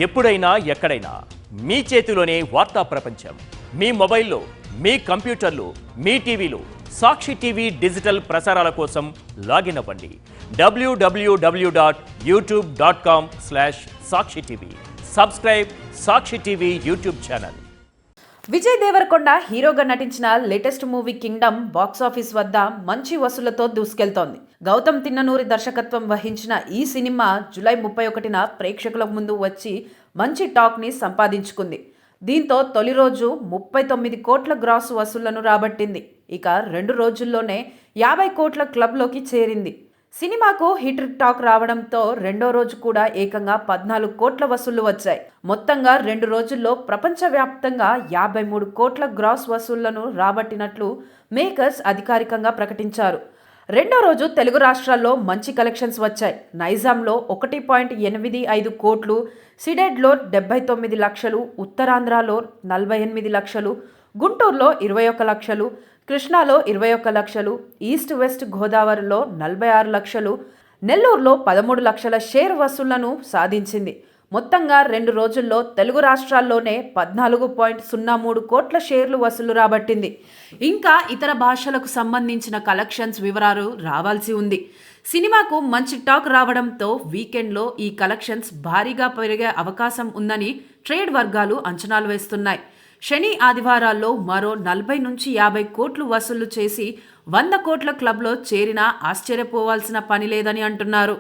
ఎప్పుడైనా ఎక్కడైనా మీ చేతిలోనే వార్తా ప్రపంచం. మీ మొబైల్లో, మీ కంప్యూటర్లో, మీ టీవీలో సాక్షి టీవీ డిజిటల్ ప్రసారాల కోసం లాగిన్ అవ్వండి. www.youtube.com/సాక్షి TV. Subscribe Sakshi TV YouTube channel. Vijay Deverakonda హీరోగా నటించిన లేటెస్ట్ మూవీ కింగ్డమ్ బాక్సాఫీస్ వద్ద మంచి వసూళ్లతో దూసుకెళ్తోంది. గౌతమ్ తిన్ననూరి దర్శకత్వం వహించిన ఈ సినిమా జూలై 31న ప్రేక్షకుల ముందు వచ్చి మంచి టాక్ని సంపాదించుకుంది. దీంతో తొలి రోజు 39 కోట్ల గ్రాస్ వసూళ్లను రాబట్టింది. ఇక 2 రోజుల్లోనే 50 కోట్ల క్లబ్లోకి చేరింది. సినిమాకు హిట్ టాక్ రావడంతో రెండో రోజు కూడా ఏకంగా 14 కోట్ల వసూళ్లు వచ్చాయి. మొత్తంగా 2 రోజుల్లో ప్రపంచవ్యాప్తంగా 53 కోట్ల గ్రాస్ వసూళ్లను రాబట్టినట్లు మేకర్స్ అధికారికంగా ప్రకటించారు. రెండో రోజు తెలుగు రాష్ట్రాల్లో మంచి కలెక్షన్స్ వచ్చాయి. నైజాంలో 1.85 కోట్లు, సిడెడ్లో 79 లక్షలు, ఉత్తరాంధ్రలో 48 లక్షలు, గుంటూరులో 21 లక్షలు, కృష్ణాలో 21 లక్షలు, ఈస్ట్ వెస్ట్ గోదావరిలో 46 లక్షలు, నెల్లూరులో 13 లక్షల షేర్ వసూళ్లను సాధించింది. మొత్తంగా 2 రోజుల్లో తెలుగు రాష్ట్రాల్లోనే 14.03 కోట్ల షేర్లు వసూలు రాబట్టింది. ఇంకా ఇతర భాషలకు సంబంధించిన కలెక్షన్స్ వివరాలు రావాల్సి ఉంది. సినిమాకు మంచి టాక్ రావడంతో వీకెండ్లో ఈ కలెక్షన్స్ భారీగా పెరిగే అవకాశం ఉందని ట్రేడ్ వర్గాలు అంచనాలు వేస్తున్నాయి. శని ఆదివారాల్లో మరో 40 నుంచి 50 కోట్లు వసూలు చేసి 100 కోట్ల క్లబ్లో చేరినా ఆశ్చర్యపోవాల్సిన పని లేదని అంటున్నారు.